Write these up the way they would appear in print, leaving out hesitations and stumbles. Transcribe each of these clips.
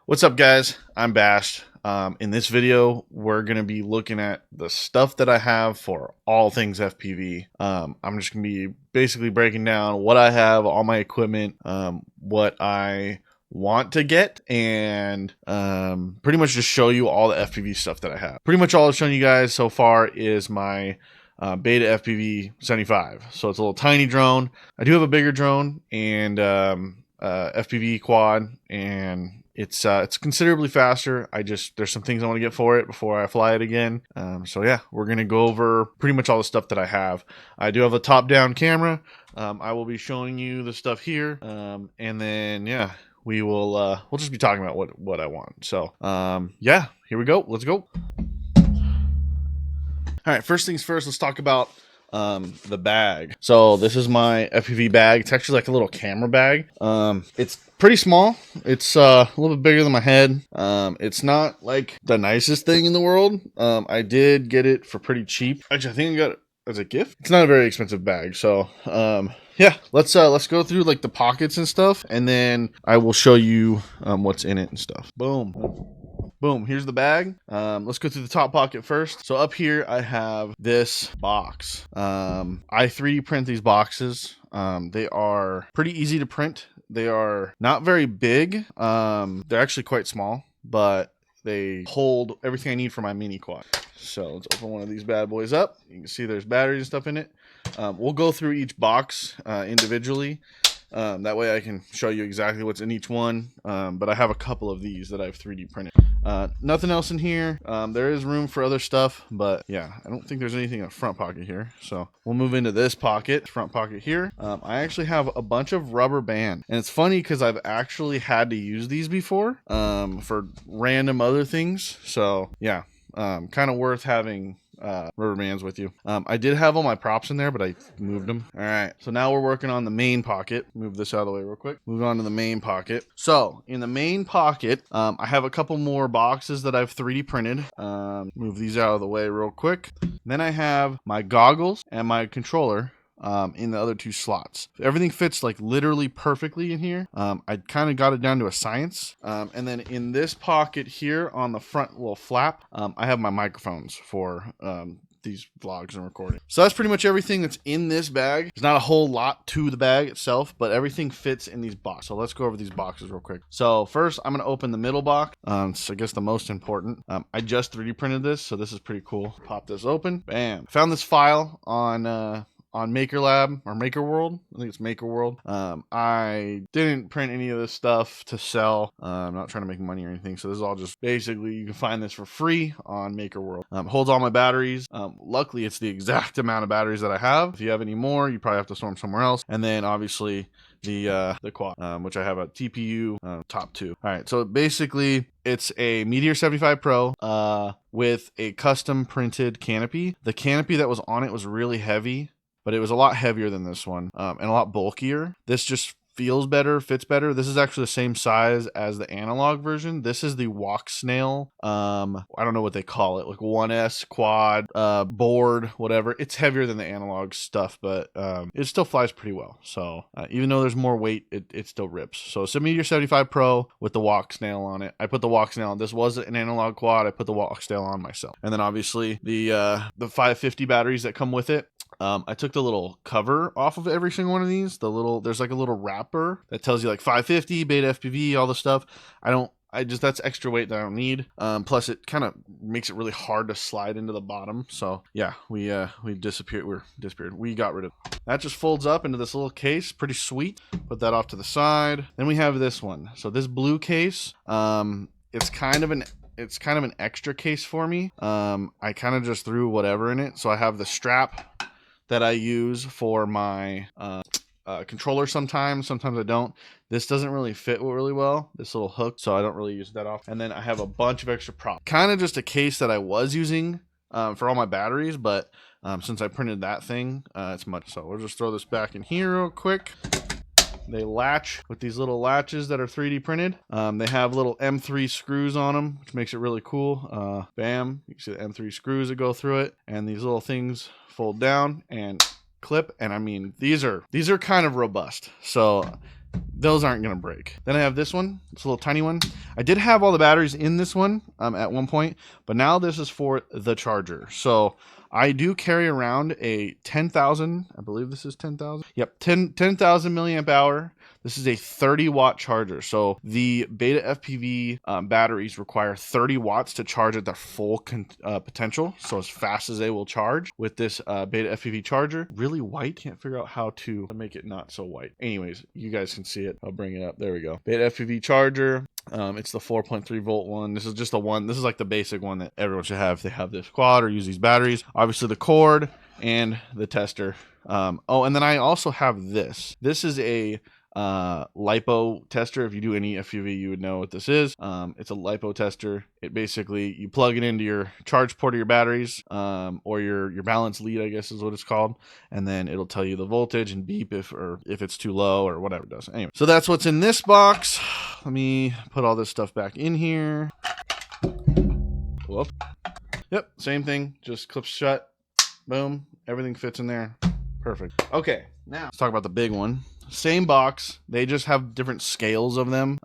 What's up, guys? I'm Bashed. In this video, we're going to be looking at the stuff that I have for all things FPV. I'm just going to be basically breaking down what I have, all my equipment, what I want to get, and pretty much just show you all the FPV stuff that I have. Pretty much all I've shown you guys so far is my Beta FPV 75. So it's a little tiny drone. I do have a bigger drone and FPV quad, and it's considerably faster. There's some things I want to get for it before I fly it again. So yeah, we're gonna go over pretty much all the stuff that I have. I do have a top-down camera. I will be showing you the stuff here, and then yeah, we'll just be talking about what I want. So yeah, here we go. Let's go. All right, first things first, let's talk about the bag. So this is my FPV bag. It's actually like a little camera bag. It's pretty small. It's a little bit bigger than my head. It's not like the nicest thing in the world. I did get it for pretty cheap. Actually, I think I got it as a gift. It's not a very expensive bag. So yeah, let's go through like the pockets and stuff, and then I will show you what's in it and stuff. Boom, here's the bag. Let's go through the top pocket first. So up here, I have this box. I 3D print these boxes. They are pretty easy to print. They are not very big. They're actually quite small, but they hold everything I need for my mini quad. So let's open one of these bad boys up. You can see there's batteries and stuff in it. We'll go through each box individually. That way I can show you exactly what's in each one. But I have a couple of these that I've 3D printed. Nothing else in here. There is room for other stuff, but yeah, I don't think there's anything in the front pocket here. So we'll move into this pocket, front pocket here. I actually have a bunch of rubber band, and it's funny because I've actually had to use these before for random other things. So yeah, kind of worth having rubber bands with you. I did have all my props in there, but I moved them. All right, so now we're working on the main pocket. Move this out of the way real quick. Move on to the main pocket. So in the main pocket, I have a couple more boxes that I've 3D printed. Move these out of the way real quick. Then I have my goggles and my controller in the other two slots. Everything fits like literally perfectly in here. I kind of got it down to a science. And then in this pocket here on the front little flap, I have my microphones for these vlogs and recording. So that's pretty much everything that's in this bag. There's not a whole lot to the bag itself, but everything fits in these boxes. So let's go over these boxes real quick. So first I'm going to open the middle box. So I guess the most important. I just 3D printed this, so this is pretty cool. Pop this open. Bam. Found this file on MakerLab or MakerWorld. I think it's MakerWorld. I didn't print any of this stuff to sell. I'm not trying to make money or anything. So this is all just basically, you can find this for free on MakerWorld. Holds all my batteries. Luckily, it's the exact amount of batteries that I have. If you have any more, you probably have to store them somewhere else. And then obviously the quad, which I have a TPU top 2. All right, so basically it's a Meteor 75 Pro with a custom printed canopy. The canopy that was on it was really heavy, but it was a lot heavier than this one and a lot bulkier. This just feels better, fits better. This is actually the same size as the analog version. This is the Walk Snail. I don't know what they call it, like 1S quad board, whatever. It's heavier than the analog stuff, but it still flies pretty well. So even though there's more weight, it still rips. So it's a Meteor 75 Pro with the Walk Snail on it. I put the Walk Snail on. This was an analog quad. I put the Walk Snail on myself. And then obviously the 550 batteries that come with it. I took the little cover off of every single one of these. There's like a little wrapper that tells you like 550, Beta FPV, all the stuff. That's extra weight that I don't need. Plus it kind of makes it really hard to slide into the bottom. So yeah, we disappeared. We got rid of it. That just folds up into this little case. Pretty sweet. Put that off to the side. Then we have this one. So this blue case, it's kind of an extra case for me. I kind of just threw whatever in it. So I have the strap that I use for my controller sometimes I don't. This doesn't really fit really well, this little hook, so I don't really use that off. And then I have a bunch of extra props. Kind of just a case that I was using for all my batteries, but since I printed that thing, it's much. So we'll just throw this back in here real quick. They latch with these little latches that are 3D printed. They have little M3 screws on them, which makes it really cool. Bam, you can see the M3 screws that go through it, and these little things fold down and clip. And I mean, these are kind of robust. So those aren't gonna break. Then I have this one. It's a little tiny one. I did have all the batteries in this one at one point, but now this is for the charger. So I do carry around a 10,000, I believe this is 10,000. Yep, 10,000 milliamp hour. This is a 30-watt charger. So the Beta FPV batteries require 30 watts to charge at their full potential. So as fast as they will charge with this Beta FPV charger. Really white. Can't figure out how to make it not so white. Anyways, you guys can see it. I'll bring it up. There we go. Beta FPV charger. It's the 4.3 volt one. This is just the one. This is like the basic one that everyone should have if they have this quad or use these batteries. Obviously the cord and the tester. Oh, and then I also have this. This is a LiPo tester. If you do any FPV, you would know what this is. It's a LiPo tester. It basically, you plug it into your charge port of your batteries, or your balance lead, I guess is what it's called, and then it'll tell you the voltage and beep if it's too low or whatever it does. Anyway, so that's what's in this box. Let me put all this stuff back in here. Whoop. Yep, same thing, just clips shut. Boom, everything fits in there. Perfect. Okay, now let's talk about the big one. Same box, they just have different scales of them.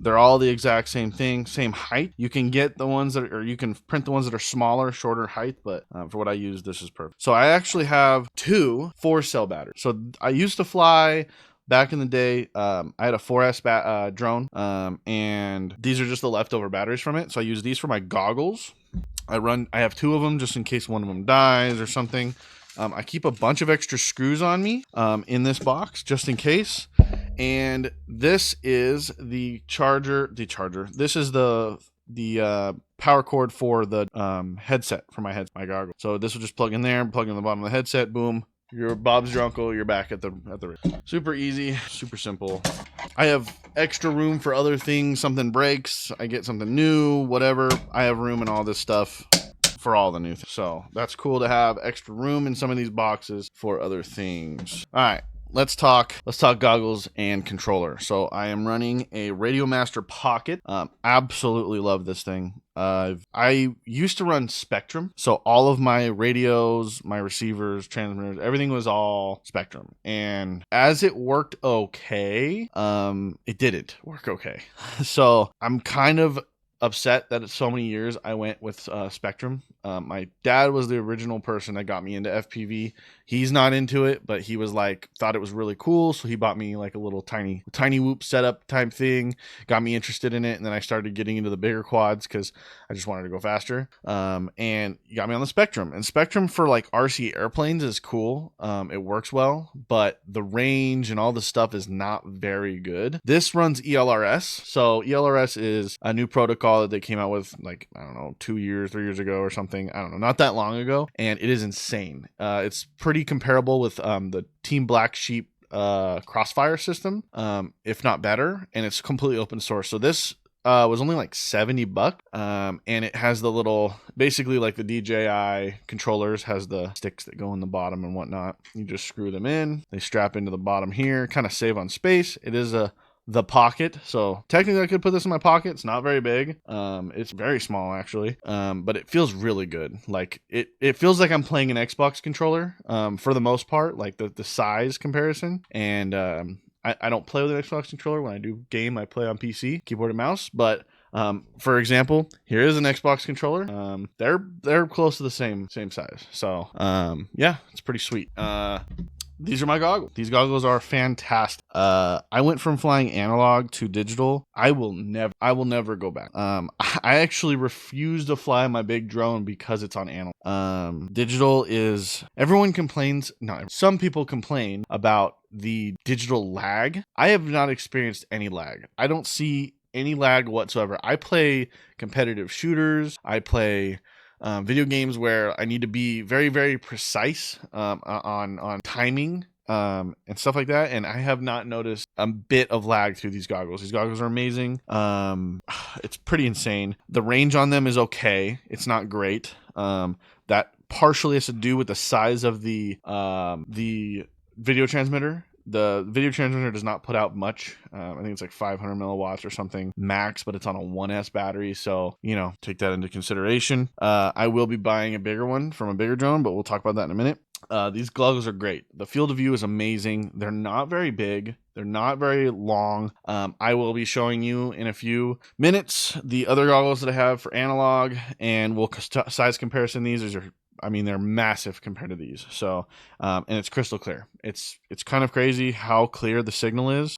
They're all the exact same thing, same height. You can get the ones that are, or you can print the ones that are smaller, shorter height, but for what I use, this is perfect. So I actually have two 4-cell batteries. So I used to fly back in the day. I had a 4S drone, and these are just the leftover batteries from it. So I use these for my goggles. I have two of them just in case one of them dies or something. I keep a bunch of extra screws on me in this box just in case. And this is the charger. This is the power cord for the headset for my goggles. So this will just plug in there, plug in the bottom of the headset. Boom. You're Bob's your uncle. You're back at the rig. Super easy, super simple. I have extra room for other things. Something breaks, I get something new, whatever. I have room in all this stuff for all the new things. So that's cool to have extra room in some of these boxes for other things. All right, let's talk goggles and controller. So I am running a Radiomaster Pocket. Absolutely love this thing. I used to run Spectrum, so all of my radios, my receivers, transmitters, everything was all Spectrum. And as it worked okay, it didn't work okay. So I'm kind of upset that it's so many years I went with Spectrum. My dad was the original person that got me into FPV. He's not into it, but he was like, thought it was really cool, so he bought me like a little tiny whoop setup type thing, got me interested in it, and then I started getting into the bigger quads because I just wanted to go faster. And he got me on the Spectrum. And Spectrum for like RC airplanes is cool. It works well, but the range and all the stuff is not very good. This runs ELRS. So ELRS is a new protocol that they came out with like, I don't know, 2 years, 3 years ago or something. I don't know, not that long ago. And it is insane. It's pretty comparable with the Team Black Sheep Crossfire system, if not better. And it's completely open source. So this was only like $70, and it has the little, basically like the DJI controllers, has the sticks that go in the bottom and whatnot. You just screw them in, they strap into the bottom here, kind of save on space. It is the Pocket, so technically I could put this in my pocket. It's not very big. It's very small actually, but it feels really good. Like it feels like I'm playing an Xbox controller, for the most part, like the size comparison. And I don't play with an Xbox controller. When I do game, I play on PC, keyboard and mouse. But for example, here is an Xbox controller. They're close to the same size. So yeah, it's pretty sweet. These are my goggles. These goggles are fantastic. I went from flying analog to digital. I will never go back. I actually refuse to fly my big drone because it's on analog. Digital is, everyone complains, some people complain about the digital lag. I have not experienced any lag. I don't see any lag whatsoever. I play competitive shooters. I play video games where I need to be very, very precise on timing and stuff like that, and I have not noticed a bit of lag through these goggles. These goggles are amazing. It's pretty insane. The range on them is okay. It's not great. That partially has to do with the size of the video transmitter. The video transmitter does not put out much. I think it's like 500 milliwatts or something max, but it's on a 1S battery. So, take that into consideration. I will be buying a bigger one from a bigger drone, but we'll talk about that in a minute. These goggles are great. The field of view is amazing. They're not very big. They're not very long. I will be showing you in a few minutes the other goggles that I have for analog, and we'll size comparison these. These are, I mean, they're massive compared to these. So, and it's crystal clear. It's kind of crazy how clear the signal is.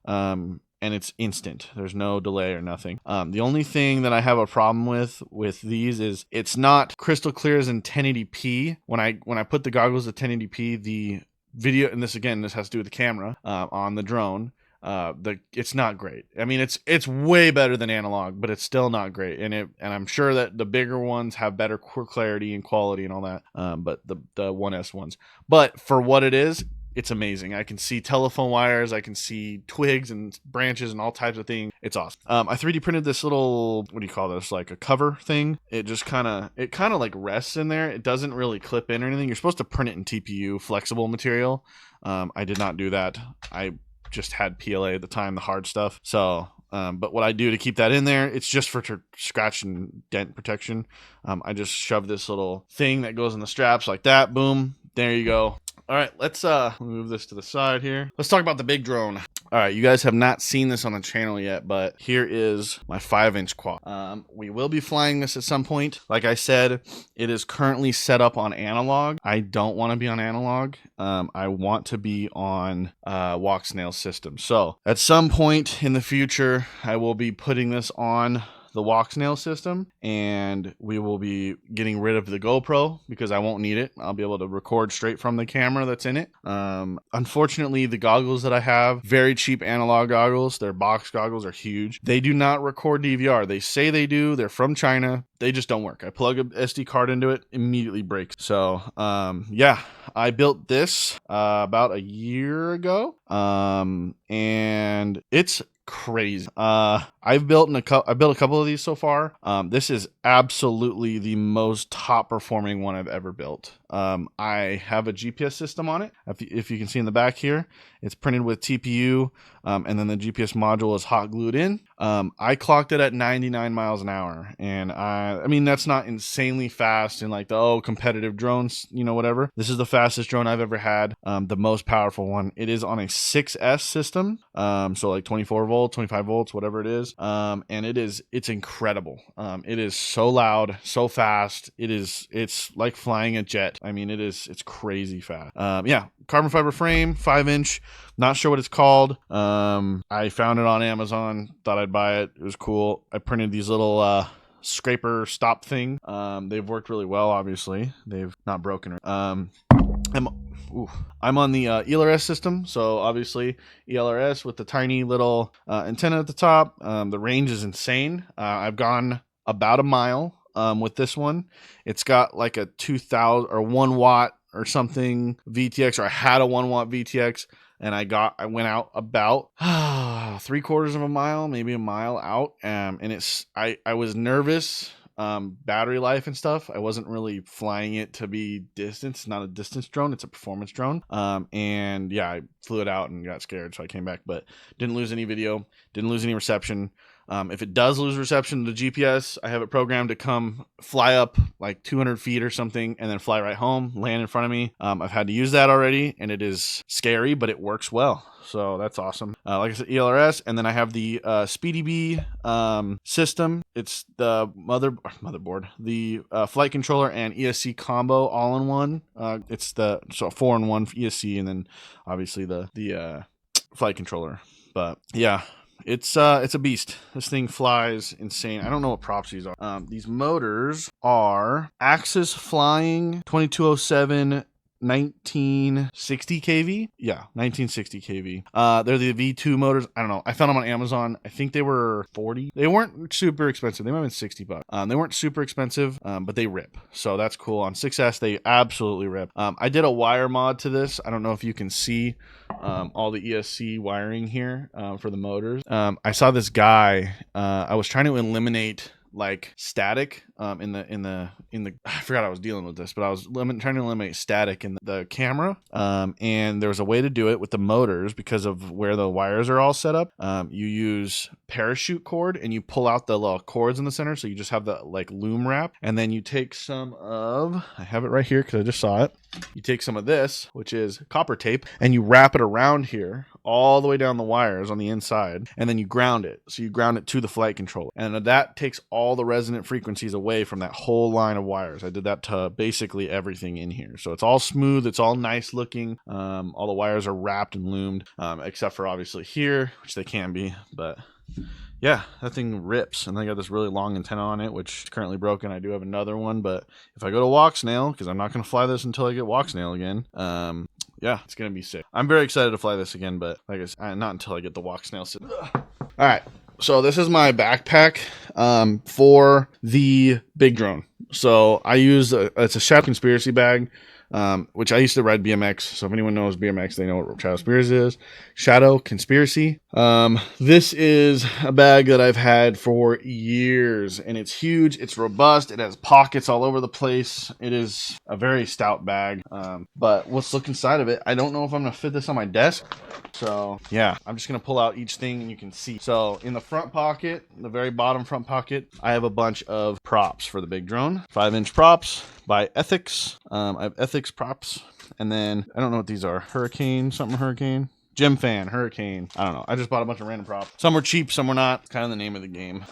And it's instant. There's no delay or nothing. The only thing that I have a problem with these is it's not crystal clear as in 1080p. When I put the goggles at 1080p, the video, and this has to do with the camera on the drone. It's not great. I mean, it's way better than analog, but it's still not great. And I'm sure that the bigger ones have better clarity and quality and all that. But the 1S ones, but for what it is, it's amazing. I can see telephone wires, I can see twigs and branches and all types of things. It's awesome. I 3D printed this little, what do you call this? Like a cover thing. It just kind of like rests in there. It doesn't really clip in or anything. You're supposed to print it in TPU, flexible material. I did not do that. I just had PLA at the time, the hard stuff. So, but what I do to keep that in there, it's just for scratch and dent protection. I just shove this little thing that goes in the straps like that. Boom. There you go. All right, let's move this to the side here. Let's talk about the big drone. All right, you guys have not seen this on the channel yet, but here is my 5-inch quad. We will be flying this at some point. Like I said, it is currently set up on analog. I don't want to be on analog. I want to be on walk snail system. So at some point in the future, I will be putting this on the walk snail system, and we will be getting rid of the GoPro because I won't need it. I'll be able to record straight from the camera that's in it. Unfortunately, the goggles that I have, very cheap analog goggles, their box goggles are huge. They do not record DVR. They say they do. They're from China. They just don't work. I plug an SD card into it, immediately breaks. So yeah, I built this about a year ago, and it's crazy. I've built a couple of these so far. This is absolutely the most top performing one I've ever built. I have a GPS system on it. If you can see in the back here, it's printed with TPU, and then the GPS module is hot glued in. I clocked it at 99 miles an hour, and I mean that's not insanely fast in like the competitive drones, whatever. This is the fastest drone I've ever had, the most powerful one. It is on a 6S system, so like 24 volts, 25 volts, whatever it is. And it's incredible. It is so loud, so fast. It's like flying a jet. I mean, it's crazy fast. Yeah, carbon fiber frame, 5-inch. Not sure what it's called. I found it on Amazon. Thought I'd buy it. It was cool. I printed these little scraper stop thing. They've worked really well. Obviously, they've not broken. I'm on the ELRS system, so obviously ELRS with the tiny little antenna at the top. The range is insane. I've gone about a mile with this one. It's got like a 2,000 or 1 watt or something VTX, or I had a 1 watt VTX, and I went out about 3/4 of a mile, maybe a mile out, and I was nervous. Battery life and stuff. I wasn't really flying it to be distance. It's not a distance drone, it's a performance drone. And yeah, I flew it out and got scared, so I came back, but didn't lose any video, didn't lose any reception. If it does lose reception, the GPS, I have it programmed to come fly up like 200 feet or something and then fly right home, land in front of me. I've had to use that already, and it is scary, but it works well. So that's awesome. Like I said, ELRS, and then I have the SpeedyBee system. It's the motherboard, the flight controller and ESC combo all in one. It's the 4-in-1 ESC, and then obviously the flight controller. But yeah, it's a beast. This thing flies insane. I don't know what props these are. These motors are Axis Flying 2207 1960 kV. Yeah, 1960 kV. They're the V2 motors. I don't know. I found them on Amazon. I think they were 40. They weren't super expensive. They might have been $60. They weren't super expensive, but they rip. So that's cool. On 6S, they absolutely rip. I did a wire mod to this. I don't know if you can see all the ESC wiring here for the motors. I saw this guy. I was trying to eliminate like static I forgot I was dealing with this, but I was trying to eliminate static in the camera. And there was a way to do it with the motors because of where the wires are all set up. You use parachute cord and you pull out the little cords in the center, so you just have the like loom wrap, and then you take some of, I have it right here because I just saw it. You take some of this, which is copper tape, and you wrap it around here all the way down the wires on the inside, and then you ground it. So you ground it to the flight controller, and that takes all the resonant frequencies away from that whole line of wires. I did that to basically everything in here, so it's all smooth, it's all nice looking. All the wires are wrapped and loomed, except for obviously here, which they can be, but yeah, that thing rips. And I got this really long antenna on it, which is currently broken. I do have another one, but if I go to Walksnail, because I'm not going to fly this until I get Walksnail again, yeah, it's going to be sick. I'm very excited to fly this again, but like I said, not until I get the Walksnail. All right, so this is my backpack for the big drone. So I use it's a Shadow Conspiracy bag, which I used to ride BMX. So if anyone knows BMX, they know what Shadow Conspiracy is. Shadow Conspiracy. This is a bag that I've had for years, and it's huge. It's robust. It has pockets all over the place. It is a very stout bag. But let's look inside of it. I don't know if I'm going to fit this on my desk. So yeah, I'm just going to pull out each thing and you can see. So in the front pocket, the very bottom front pocket, I have a bunch of props for the big drone. 5-inch props by Ethics. I have Ethics props. And then I don't know what these are. Hurricane, Gem Fan, Hurricane. I don't know. I just bought a bunch of random props. Some were cheap, some were not. Kind of the name of the game.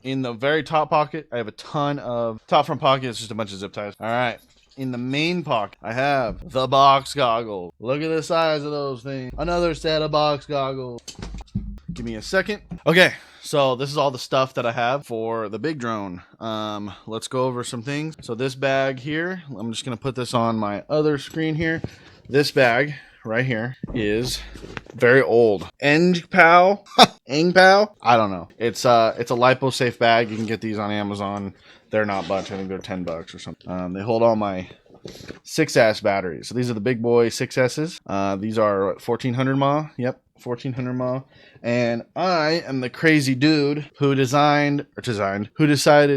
In the very top pocket, I have a ton of top front pocket. It's just a bunch of zip ties. All right. In the main pocket, I have the box goggles. Look at the size of those things. Another set of box goggles. Give me a second. Okay, so this is all the stuff that I have for the big drone. Let's go over some things. So this bag here, I'm just gonna put this on my other screen here. This bag right here is very old. Engpow? Engpow? I don't know. It's a LipoSafe bag. You can get these on Amazon. They're not much. I think they're $10 or something. They hold all my 6S batteries. So these are the big boy 6Ss. These are 1400 mAh. Yep, 1400 mAh. And I am the crazy dude who decided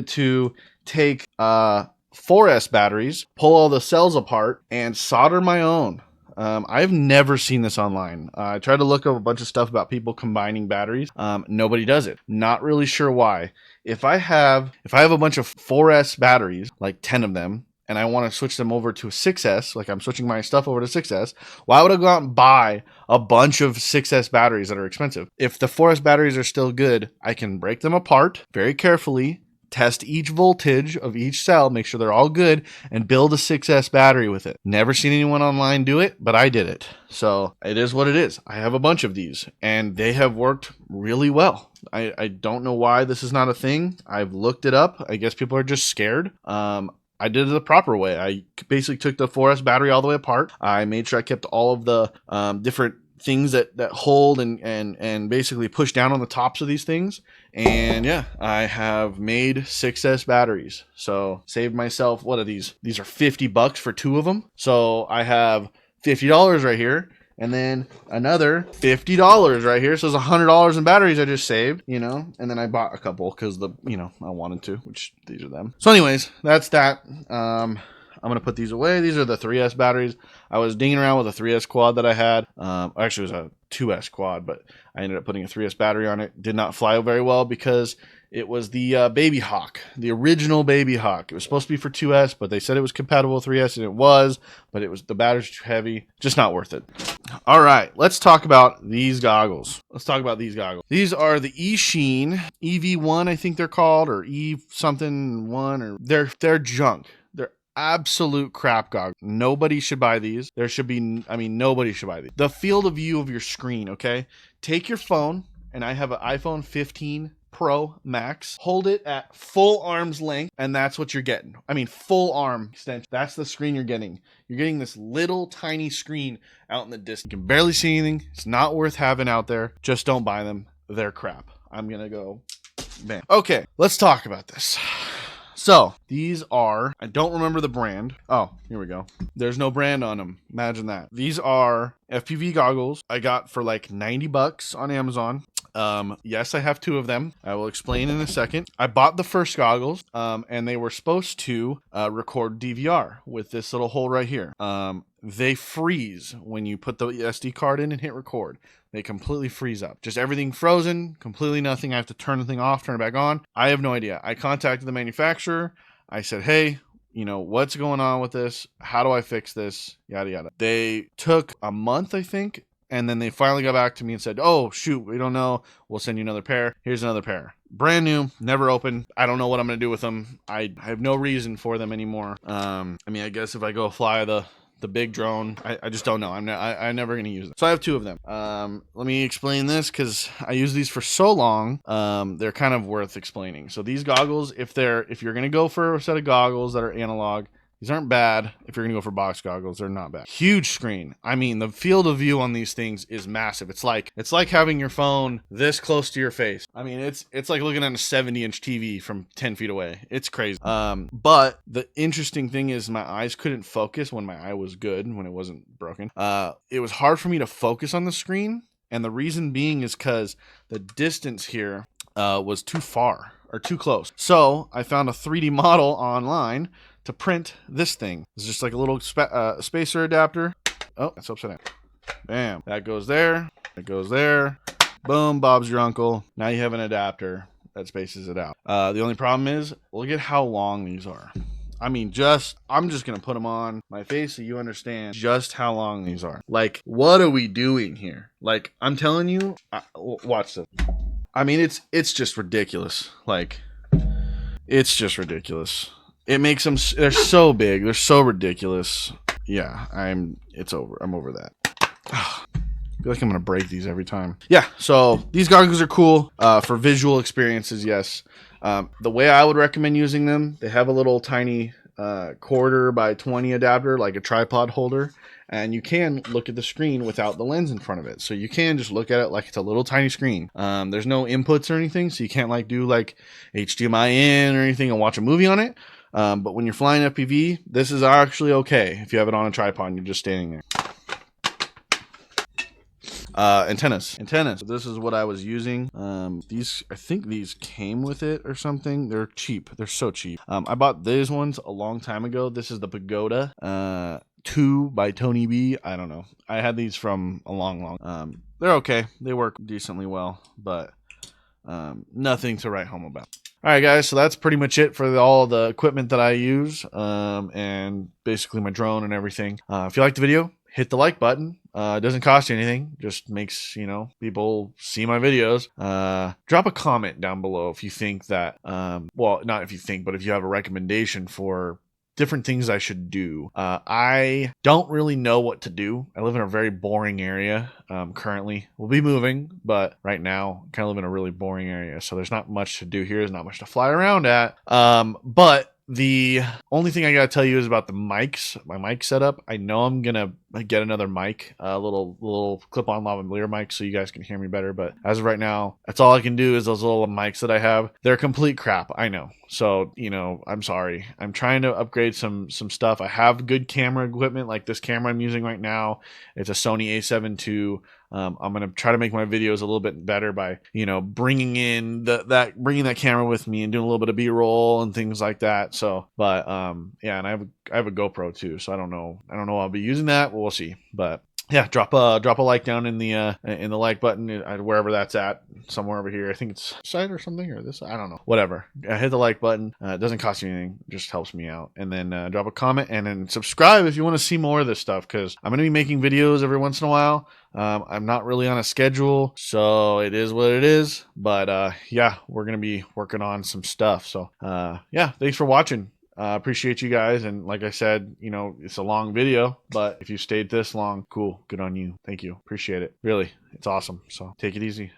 to take 4S batteries, pull all the cells apart, and solder my own. I've never seen this online. I tried to look up a bunch of stuff about people combining batteries. Nobody does it. Not really sure why. If I have a bunch of 4S batteries, like 10 of them, and I want to switch them over to a 6S, like I'm switching my stuff over to 6S, why would I go out and buy a bunch of 6S batteries that are expensive? If the 4S batteries are still good, I can break them apart very carefully, test each voltage of each cell, make sure they're all good, and build a 6S battery with it. Never seen anyone online do it, but I did it. So it is what it is. I have a bunch of these, and they have worked really well. I don't know why this is not a thing. I've looked it up. I guess people are just scared. I did it the proper way. I basically took the 4S battery all the way apart. I made sure I kept all of the different things that hold and basically push down on the tops of these things. And yeah, I have made 6S batteries. So saved myself, what are these? These are $50 for 2 of them. So I have $50 right here. And then another $50 right here. So it's $100 in batteries I just saved, and then I bought a couple because I wanted to, which these are them. So anyways, that's that. I'm going to put these away. These are the 3S batteries. I was dinging around with a 3S quad that I had. Actually, it was a 2S quad, but I ended up putting a 3S battery on it. Did not fly very well because it was the Baby Hawk, the original Baby Hawk. It was supposed to be for 2S, but they said it was compatible with 3S, and it was, but the batteries too heavy. Just not worth it. All right, let's talk about these goggles. These are the eSheen EV1, I think they're called, or E something 1, or they're junk. They're absolute crap goggles. Nobody should buy these. Nobody should buy these. The field of view of your screen, okay? Take your phone, and I have an iPhone 15 Pro Max. Hold it at full arm's length, and that's what you're getting. Full arm extension. That's the screen you're getting. You're getting this little tiny screen out in the distance. You can barely see anything. It's not worth having out there. Just don't buy them. They're crap. I'm gonna go bam. Okay, let's talk about this. So these are, I don't remember the brand. Oh, here we go. There's no brand on them. Imagine that. These are FPV goggles I got for like $90 on Amazon. Yes, I have 2 of them. I will explain in a second. I bought the first goggles, and they were supposed to record DVR with this little hole right here. They freeze when you put the SD card in and hit record. They completely freeze up. Just everything frozen, completely nothing. I have to turn the thing off, turn it back on. I have no idea. I contacted the manufacturer. I said, hey, what's going on with this? How do I fix this? Yada, yada. They took a month, I think. And then they finally got back to me and said, oh, shoot, we don't know. We'll send you another pair. Here's another pair. Brand new, never opened. I don't know what I'm going to do with them. I have no reason for them anymore. I guess if I go fly the big drone, I just don't know. I'm never going to use them. So I have 2 of them. Let me explain this because I use these for so long. They're kind of worth explaining. So these goggles, if you're going to go for a set of goggles that are analog, these aren't bad. If you're going to go for box goggles, they're not bad. Huge screen. I mean, the field of view on these things is massive. It's like having your phone this close to your face. I mean, it's like looking at a 70-inch TV from 10 feet away. It's crazy. But the interesting thing is my eyes couldn't focus when my eye was good, when it wasn't broken. It was hard for me to focus on the screen. And the reason being is because the distance here was too far or too close. So I found a 3D model online to print this thing. It's just like a little spacer adapter. Oh, that's upside down. Bam. That goes there. It goes there. Boom. Bob's your uncle. Now you have an adapter that spaces it out. The only problem is, look at how long these are. I mean, I'm just going to put them on my face so you understand just how long these are. Like, what are we doing here? Like, I'm telling you, watch this. I mean, it's just ridiculous. Like, it's just ridiculous. It makes them, they're so big. They're so ridiculous. Yeah, it's over. I'm over that. I feel like I'm going to break these every time. Yeah, so these goggles are cool for visual experiences, yes. The way I would recommend using them, they have a little tiny 1/4 by 20 adapter, like a tripod holder. And you can look at the screen without the lens in front of it. So you can just look at it like it's a little tiny screen. There's no inputs or anything, so you can't like do like HDMI in or anything and watch a movie on it. But when you're flying FPV, this is actually okay if you have it on a tripod and you're just standing there. Antennas. This is what I was using. I think these came with it or something. They're cheap. They're so cheap. I bought these ones a long time ago. This is the Pagoda 2 by Tony B. I don't know. I had these from a long. They're okay. They work decently well, but nothing to write home about. All right, guys, so that's pretty much it for all the equipment that I use, and basically my drone and everything. If you liked the video, hit the like button. It doesn't cost you anything. Just makes, people see my videos. Drop a comment down below if you think that, well, not if you think, but if you have a recommendation for different things I should do. I don't really know what to do. I live in a very boring area currently. We'll be moving, but right now I kind of live in a really boring area. So there's not much to do here. There's not much to fly around at. But the only thing I gotta tell you is about the mics, my mic setup. I know I'm gonna get another mic, a little clip-on lavalier mic so you guys can hear me better. But as of right now, that's all I can do is those little mics that I have. They're complete crap, I know. So, I'm sorry. I'm trying to upgrade some stuff. I have good camera equipment like this camera I'm using right now. It's a Sony a7 II. I'm going to try to make my videos a little bit better by, bringing in bringing that camera with me and doing a little bit of B-roll and things like that. So, but, yeah, and I have a GoPro too. So I don't know I'll be using that. We'll see. But yeah, drop a like down in the like button wherever that's at, somewhere over here. I think it's side or something, or this, I don't know. Whatever. Hit the like button. It doesn't cost you anything. It just helps me out. And then drop a comment and then subscribe if you want to see more of this stuff, because I'm gonna be making videos every once in a while. I'm not really on a schedule, so it is what it is. But yeah, we're gonna be working on some stuff. So yeah, thanks for watching. Appreciate you guys, and like I said, it's a long video, but if you stayed this long, cool, good on you. Thank you, appreciate it. Really, it's awesome. So take it easy.